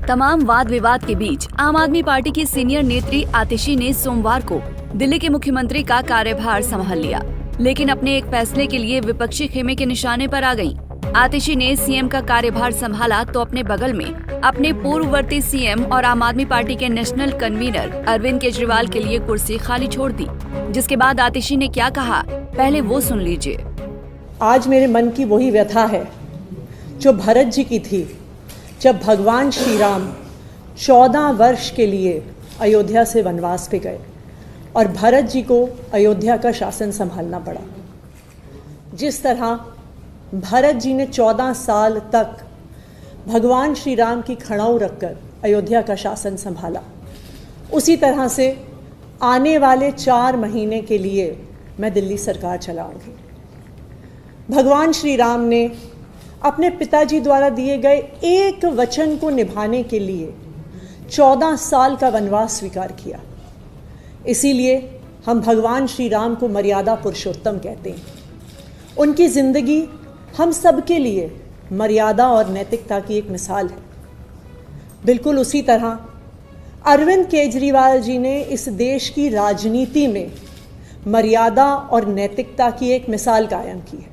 तमाम वाद विवाद के बीच आम आदमी पार्टी की सीनियर नेत्री आतिशी ने सोमवार को दिल्ली के मुख्यमंत्री का कार्यभार संभाल लिया, लेकिन अपने एक फैसले के लिए विपक्षी खेमे के निशाने पर आ गईं। आतिशी ने सीएम का कार्यभार संभाला तो अपने बगल में अपने पूर्ववर्ती सीएम और आम आदमी पार्टी के नेशनल कन्वीनर अरविंद केजरीवाल के लिए कुर्सी खाली छोड़ दी। जिसके बाद आतिशी ने क्या कहा, पहले वो सुन लीजिए। आज मेरे मन की वही व्यथा है जो भरत जी की थी जब भगवान श्री राम 14 वर्ष के लिए अयोध्या से वनवास पे गए और भरत जी को अयोध्या का शासन संभालना पड़ा। जिस तरह भरत जी ने 14 साल तक भगवान श्री राम की खड़ाऊ रखकर अयोध्या का शासन संभाला, उसी तरह से आने वाले 4 महीने के लिए मैं दिल्ली सरकार चलाऊंगी। भगवान श्री राम ने अपने पिताजी द्वारा दिए गए एक वचन को निभाने के लिए 14 साल का वनवास स्वीकार किया। इसीलिए हम भगवान श्री राम को मर्यादा पुरुषोत्तम कहते हैं। उनकी जिंदगी हम सब के लिए मर्यादा और नैतिकता की एक मिसाल है। बिल्कुल उसी तरह अरविंद केजरीवाल जी ने इस देश की राजनीति में मर्यादा और नैतिकता की एक मिसाल कायम की है।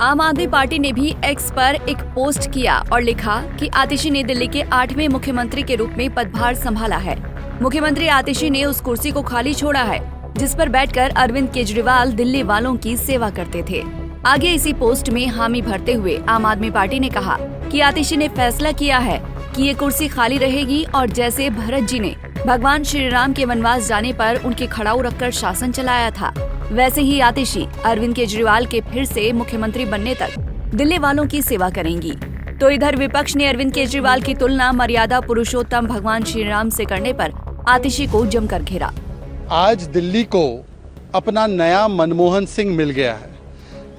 आम आदमी पार्टी ने भी एक्स पर एक पोस्ट किया और लिखा कि आतिशी ने दिल्ली के 8वें मुख्यमंत्री के रूप में पदभार संभाला है। मुख्यमंत्री आतिशी ने उस कुर्सी को खाली छोड़ा है जिस पर बैठकर अरविंद केजरीवाल दिल्ली वालों की सेवा करते थे। आगे इसी पोस्ट में हामी भरते हुए आम आदमी पार्टी ने कहा कि आतिशी ने फैसला किया है कि ये कुर्सी खाली रहेगी और जैसे भरत जी ने भगवान श्री राम के वनवास जाने पर उनके खड़ाऊ रखकर शासन चलाया था, वैसे ही आतिशी अरविंद केजरीवाल के फिर से मुख्यमंत्री बनने तक दिल्ली वालों की सेवा करेंगी। तो इधर विपक्ष ने अरविंद केजरीवाल की तुलना मर्यादा पुरुषोत्तम भगवान श्री राम से करने पर आतिशी को जमकर घेरा। आज दिल्ली को अपना नया मनमोहन सिंह मिल गया है।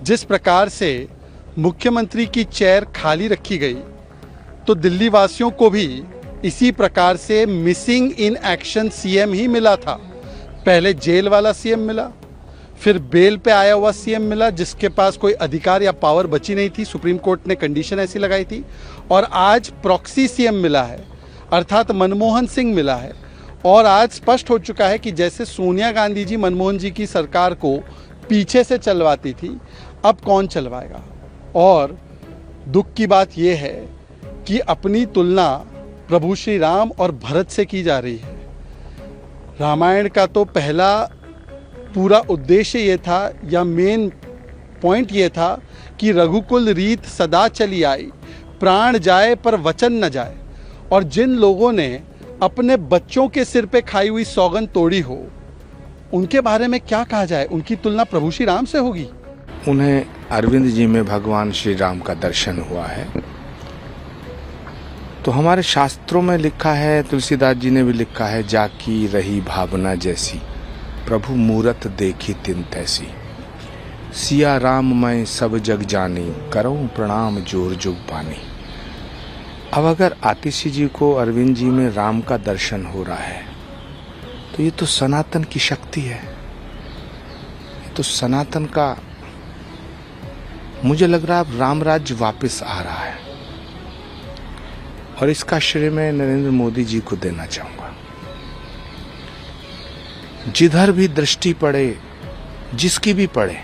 जिस प्रकार से मुख्यमंत्री की चेयर खाली रखी गई, तो दिल्ली वासियों को भी इसी प्रकार से मिसिंग इन एक्शन सीएम ही मिला था। पहले जेल वाला सीएम मिला, फिर बेल पे आया हुआ सीएम मिला जिसके पास कोई अधिकार या पावर बची नहीं थी, सुप्रीम कोर्ट ने कंडीशन ऐसी लगाई थी, और आज प्रॉक्सी सीएम मिला है अर्थात मनमोहन सिंह मिला है। और आज स्पष्ट हो चुका है कि जैसे सोनिया गांधी जी मनमोहन जी की सरकार को पीछे से चलवाती थी, अब कौन चलवाएगा। और दुख की बात यह है कि अपनी तुलना प्रभु श्री राम और भरत से की जा रही है। रामायण का तो पहला पूरा उद्देश्य ये था या मेन पॉइंट ये था कि रघुकुल रीत सदा चली आई, प्राण जाए पर वचन न जाए। और जिन लोगों ने अपने बच्चों के सिर पे खाई हुई सौगंध तोड़ी हो, उनके बारे में क्या कहा जाए। उनकी तुलना प्रभु श्री राम से होगी। उन्हें अरविंद जी में भगवान श्री राम का दर्शन हुआ है। तो हमारे शास्त्रों में लिखा है, तुलसीदास जी ने भी लिखा है, जाकी रही भावना जैसी प्रभु मूरत देखी तिन तैसी। सिया राम मैं सब जग जानी करऊं प्रणाम जोर जुग पानी। अब अगर आतिशी जी को अरविंद जी में राम का दर्शन हो रहा है तो ये तो सनातन की शक्ति है। ये तो सनातन का, मुझे लग रहा है राम राज्य वापस आ रहा है। और इसका श्रेय मैं नरेंद्र मोदी जी को देना चाहूंगा। जिधर भी दृष्टि पड़े, जिसकी भी पड़े,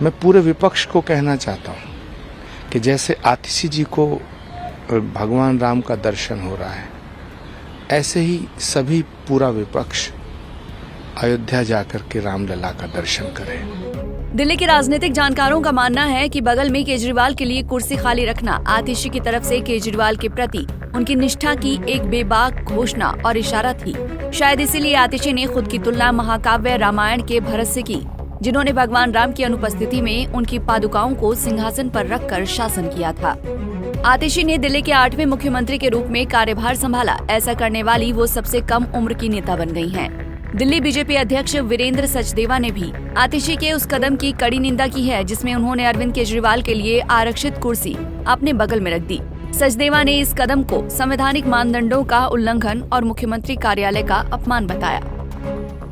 मैं पूरे विपक्ष को कहना चाहता हूं कि जैसे आतिशी जी को भगवान राम का दर्शन हो रहा है, ऐसे ही सभी पूरा विपक्ष अयोध्या जाकर के रामलला का दर्शन करें। दिल्ली के राजनीतिक जानकारों का मानना है कि बगल में केजरीवाल के लिए कुर्सी खाली रखना आतिशी की तरफ से केजरीवाल के प्रति उनकी निष्ठा की एक बेबाक घोषणा और इशारा थी। शायद इसीलिए आतिशी ने खुद की तुलना महाकाव्य रामायण के भरत से की, जिन्होंने भगवान राम की अनुपस्थिति में उनकी पादुकाओं को सिंहासन पर रखकर शासन किया था। आतिशी ने दिल्ली के 8वें मुख्यमंत्री के रूप में कार्यभार संभाला। ऐसा करने वाली वो सबसे कम उम्र की नेता बन गई हैं। दिल्ली बीजेपी अध्यक्ष वीरेंद्र सचदेवा ने भी आतिशी के उस कदम की कड़ी निंदा की है जिसमें उन्होंने अरविंद केजरीवाल के लिए आरक्षित कुर्सी अपने बगल में रख दी। सचदेवा ने इस कदम को संवैधानिक मानदंडों का उल्लंघन और मुख्यमंत्री कार्यालय का अपमान बताया।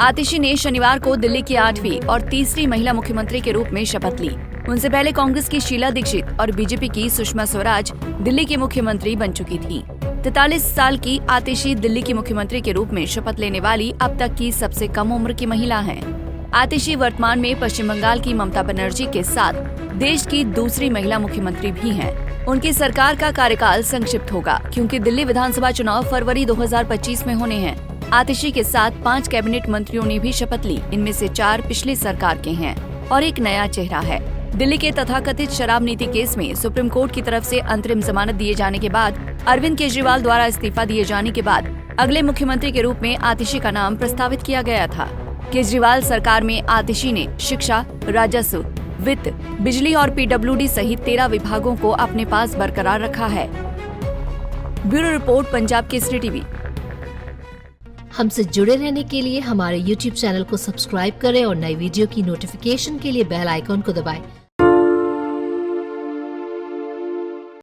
आतिशी ने शनिवार को दिल्ली की 8वीं और तीसरी महिला मुख्यमंत्री के रूप में शपथ ली। उनसे पहले कांग्रेस की शीला दीक्षित और बीजेपी की सुषमा स्वराज दिल्ली की मुख्यमंत्री बन चुकी थी। 43 साल की आतिशी दिल्ली की मुख्यमंत्री के रूप में शपथ लेने वाली अब तक की सबसे कम उम्र की महिला हैं। आतिशी वर्तमान में पश्चिम बंगाल की ममता बनर्जी के साथ देश की दूसरी महिला मुख्यमंत्री भी हैं। उनकी सरकार का कार्यकाल संक्षिप्त होगा क्योंकि दिल्ली विधानसभा चुनाव फरवरी 2025 में होने हैं। आतिशी के साथ 5 कैबिनेट मंत्रियों ने भी शपथ ली। इनमें से 4 पिछली सरकार के हैं और एक नया चेहरा है। दिल्ली के तथाकथित शराब नीति केस में सुप्रीम कोर्ट की तरफ से अंतरिम जमानत दिए जाने के बाद अरविंद केजरीवाल द्वारा इस्तीफा दिए जाने के बाद अगले मुख्यमंत्री के रूप में आतिशी का नाम प्रस्तावित किया गया था। केजरीवाल सरकार में आतिशी ने शिक्षा, राजस्व, वित्त, बिजली और पीडब्ल्यूडी सहित 13 विभागों को अपने पास बरकरार रखा है। Bureau report, Punjab Kesari TV. हमसे जुड़े रहने के लिए हमारे YouTube चैनल को सब्सक्राइब करें और नई वीडियो की नोटिफिकेशन के लिए बेल आइकॉन को दबाएं।